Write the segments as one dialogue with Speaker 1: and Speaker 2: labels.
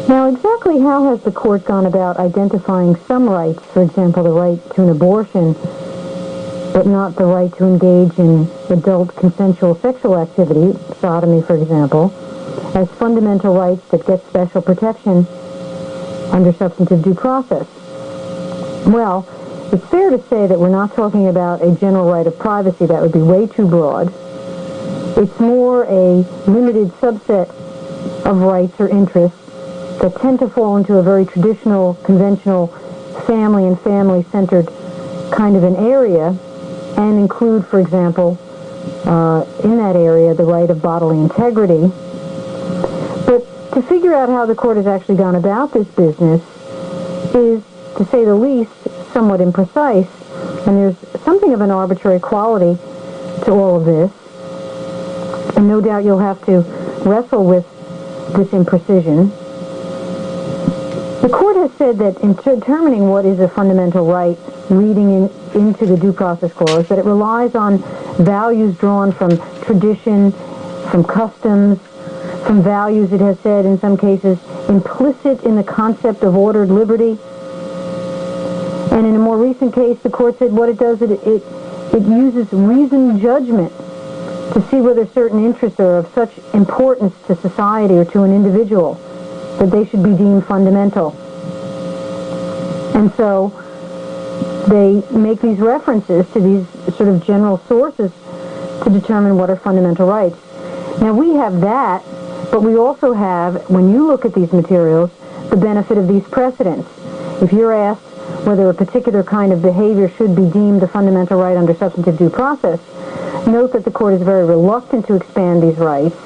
Speaker 1: Now, exactly how has the court gone about identifying some rights, for example, the right to an abortion, but not the right to engage in adult consensual sexual activity, sodomy, for example, as fundamental rights that get special protection under substantive due process? Well, it's fair to say that we're not talking about a general right of privacy. That would be way too broad. It's more a limited subset of rights or interests that tend to fall into a very traditional, conventional family and family-centered kind of an area, and include, for example, in that area, the right of bodily integrity. But to figure out how the court has actually gone about this business is, to say the least, somewhat imprecise, and there's something of an arbitrary quality to all of this, and no doubt you'll have to wrestle with this imprecision. The court has said that in determining what is a fundamental right, reading into the Due Process Clause, that it relies on values drawn from tradition, from customs, from values, it has said in some cases, implicit in the concept of ordered liberty. And in a more recent case, the court said what it does, it uses reasoned judgment to see whether certain interests are of such importance to society or to an individual that they should be deemed fundamental. And so they make these references to these sort of general sources to determine what are fundamental rights. Now, we have that, but we also have, when you look at these materials, the benefit of these precedents. If you're asked whether a particular kind of behavior should be deemed a fundamental right under substantive due process, note that the court is very reluctant to expand these rights.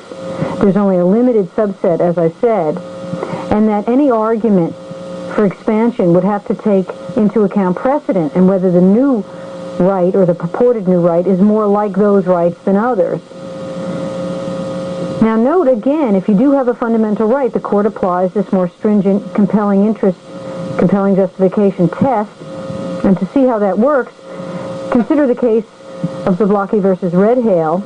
Speaker 1: There's only a limited subset, as I said, and that any argument for expansion would have to take into account precedent and whether the new right or the purported new right is more like those rights than others. Now note again, if you do have a fundamental right, the court applies this more stringent compelling interest, compelling justification test, and to see how that works, consider the case of Zablocki versus Red Hale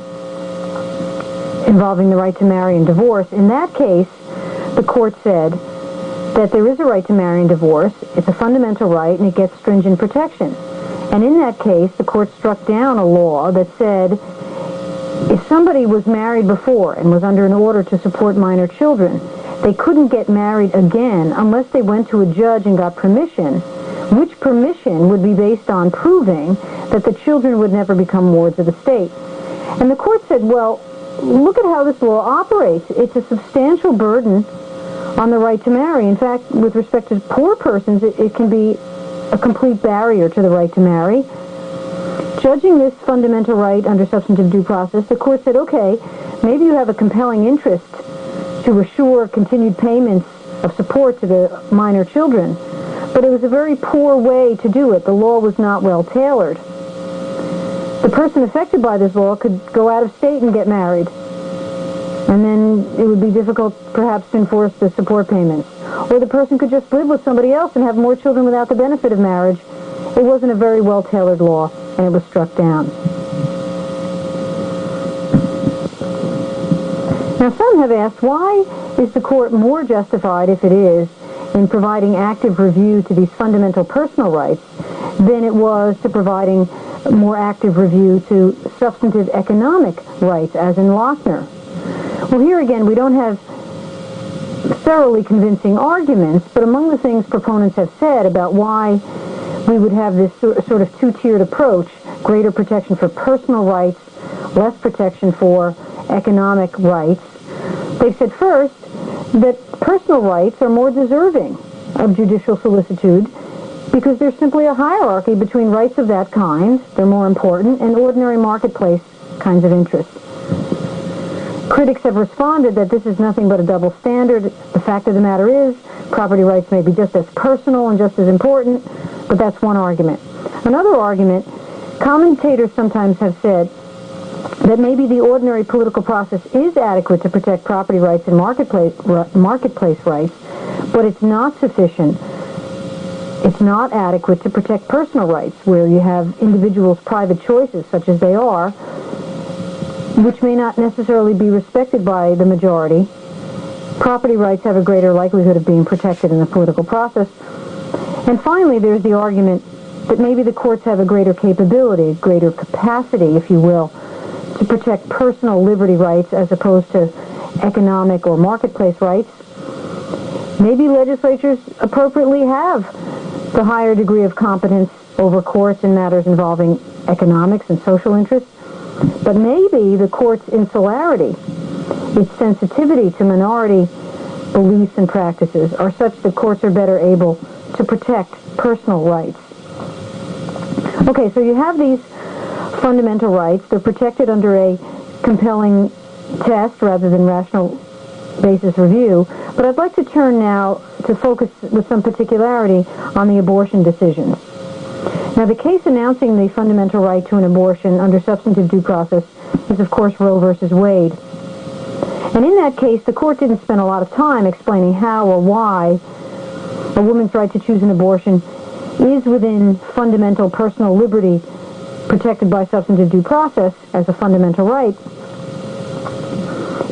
Speaker 1: involving the right to marry and divorce. In that case, the court said that there is a right to marry and divorce. It's a fundamental right, and it gets stringent protection. And in that case, the court struck down a law that said if somebody was married before and was under an order to support minor children, they couldn't get married again unless they went to a judge and got permission, which permission would be based on proving that the children would never become wards of the state. And the court said, well, look at how this law operates. It's a substantial burden on the right to marry. In fact, with respect to poor persons, it can be a complete barrier to the right to marry. Judging this fundamental right under substantive due process, the court said, okay, maybe you have a compelling interest to assure continued payments of support to the minor children, but it was a very poor way to do it. The law was not well tailored. The person affected by this law could go out of state and get married, and then it would be difficult perhaps to enforce the support payments. Or the person could just live with somebody else and have more children without the benefit of marriage. It wasn't a very well-tailored law, and it was struck down. Now, some have asked, why is the court more justified, if it is, in providing active review to these fundamental personal rights than it was to providing more active review to substantive economic rights, as in Lochner? Well, here again, we don't have thoroughly convincing arguments, but among the things proponents have said about why we would have this sort of two-tiered approach, greater protection for personal rights, less protection for economic rights, they've said first that personal rights are more deserving of judicial solicitude because there's simply a hierarchy between rights of that kind, they're more important, and ordinary marketplace kinds of interests. Critics have responded that this is nothing but a double standard. The fact of the matter is, property rights may be just as personal and just as important, but that's one argument. Another argument, commentators sometimes have said that maybe the ordinary political process is adequate to protect property rights and marketplace rights, but it's not sufficient. It's not adequate to protect personal rights, where you have individuals' private choices, such as they are, which may not necessarily be respected by the majority. Property rights have a greater likelihood of being protected in the political process. And finally, there's the argument that maybe the courts have a greater capability, a greater capacity, if you will, to protect personal liberty rights as opposed to economic or marketplace rights. Maybe legislatures appropriately have the higher degree of competence over courts in matters involving economics and social interests, but maybe the court's insularity, its sensitivity to minority beliefs and practices, are such that courts are better able to protect personal rights. Okay, so you have these fundamental rights. They're protected under a compelling test rather than rational basis review. But I'd like to turn now to focus with some particularity on the abortion decisions. Now, the case announcing the fundamental right to an abortion under substantive due process is, of course, Roe versus Wade. And in that case, the court didn't spend a lot of time explaining how or why a woman's right to choose an abortion is within fundamental personal liberty protected by substantive due process as a fundamental right.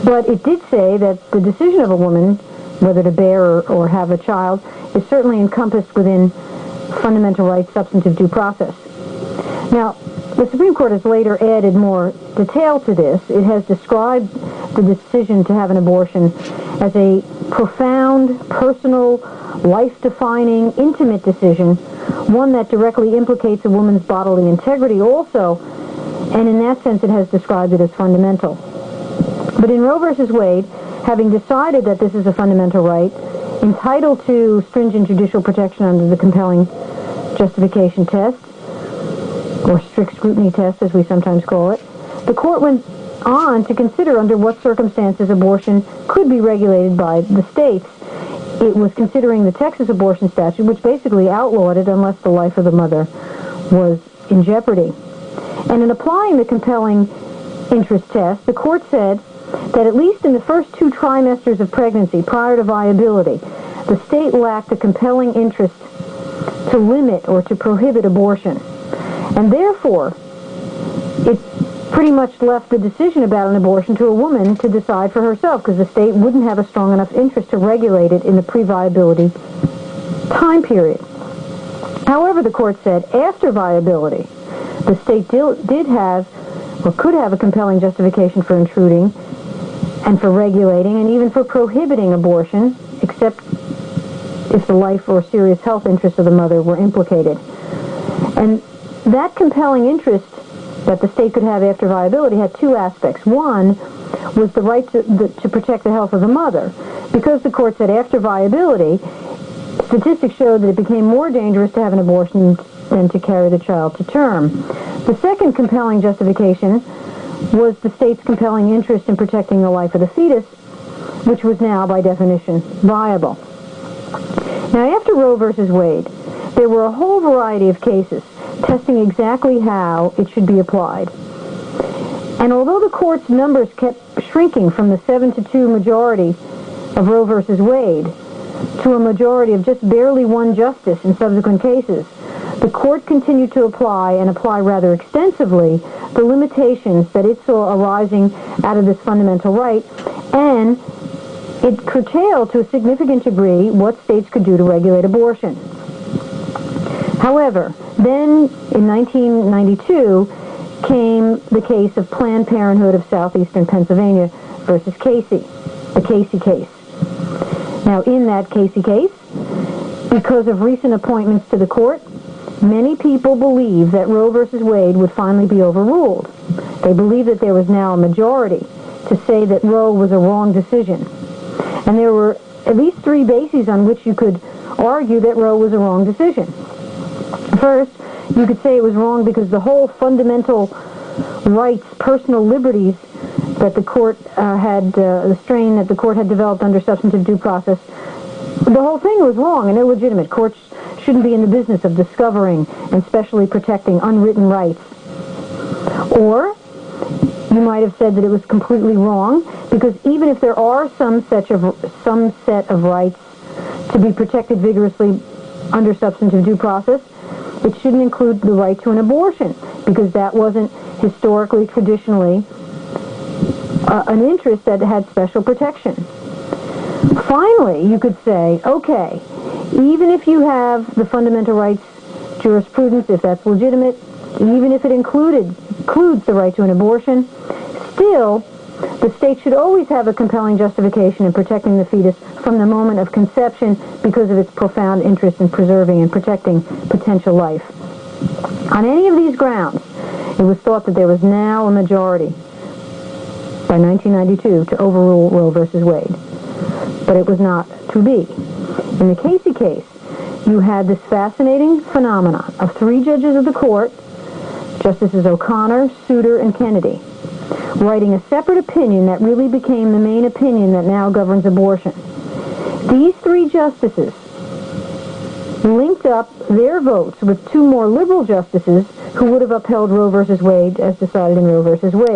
Speaker 1: But it did say that the decision of a woman, whether to bear or have a child, is certainly encompassed within fundamental rights substantive due process. Now, the Supreme Court has later added more detail to this. It has described the decision to have an abortion as a profound, personal, life-defining, intimate decision, one that directly implicates a woman's bodily integrity also, and in that sense it has described it as fundamental. But in Roe versus Wade, having decided that this is a fundamental right, entitled to stringent judicial protection under the compelling justification test, or strict scrutiny test as we sometimes call it, the court went on to consider under what circumstances abortion could be regulated by the states. It was considering the Texas abortion statute, which basically outlawed it unless the life of the mother was in jeopardy. And in applying the compelling interest test, the court said that at least in the first 2 trimesters of pregnancy prior to viability, the state lacked a compelling interest to limit or to prohibit abortion. And therefore, it pretty much left the decision about an abortion to a woman to decide for herself, because the state wouldn't have a strong enough interest to regulate it in the pre-viability time period. However, the court said after viability, the state did have or could have a compelling justification for intruding and for regulating and even for prohibiting abortion, except if the life or serious health interests of the mother were implicated. And that compelling interest that the state could have after viability had 2 aspects. One was the right to protect the health of the mother. Because the court said after viability, statistics showed that it became more dangerous to have an abortion than to carry the child to term. The second compelling justification was the state's compelling interest in protecting the life of the fetus, which was now, by definition, viable. Now, after Roe versus Wade, there were a whole variety of cases testing exactly how it should be applied. And although the court's numbers kept shrinking from the 7-2 majority of Roe versus Wade to a majority of just barely 1 justice in subsequent cases, the court continued to apply, and apply rather extensively, the limitations that it saw arising out of this fundamental right, and it curtailed to a significant degree what states could do to regulate abortion. However, then in 1992 came the case of Planned Parenthood of Southeastern Pennsylvania versus Casey, the Casey case. Now, in that Casey case, because of recent appointments to the court, many people believe that Roe versus Wade would finally be overruled. They believe that there was now a majority to say that Roe was a wrong decision. And there were at least 3 bases on which you could argue that Roe was a wrong decision. First, you could say it was wrong because the whole fundamental rights, personal liberties that the court the strain that the court had developed under substantive due process, the whole thing was wrong and illegitimate. Courts shouldn't be in the business of discovering and specially protecting unwritten rights. Or you might have said that it was completely wrong because even if there are some set of rights to be protected vigorously under substantive due process, it shouldn't include the right to an abortion because that wasn't historically, traditionally, an interest that had special protection. Finally, you could say, okay, even if you have the fundamental rights jurisprudence, if that's legitimate, even if it includes the right to an abortion, still, the state should always have a compelling justification in protecting the fetus from the moment of conception because of its profound interest in preserving and protecting potential life. On any of these grounds, it was thought that there was now a majority by 1992 to overrule Roe v. Wade. But it was not to be. In the Casey case, you had this fascinating phenomenon of three judges of the court, Justices O'Connor, Souter, and Kennedy, writing a separate opinion that really became the main opinion that now governs abortion. These three justices linked up their votes with two more liberal justices who would have upheld Roe v. Wade as decided in Roe v. Wade.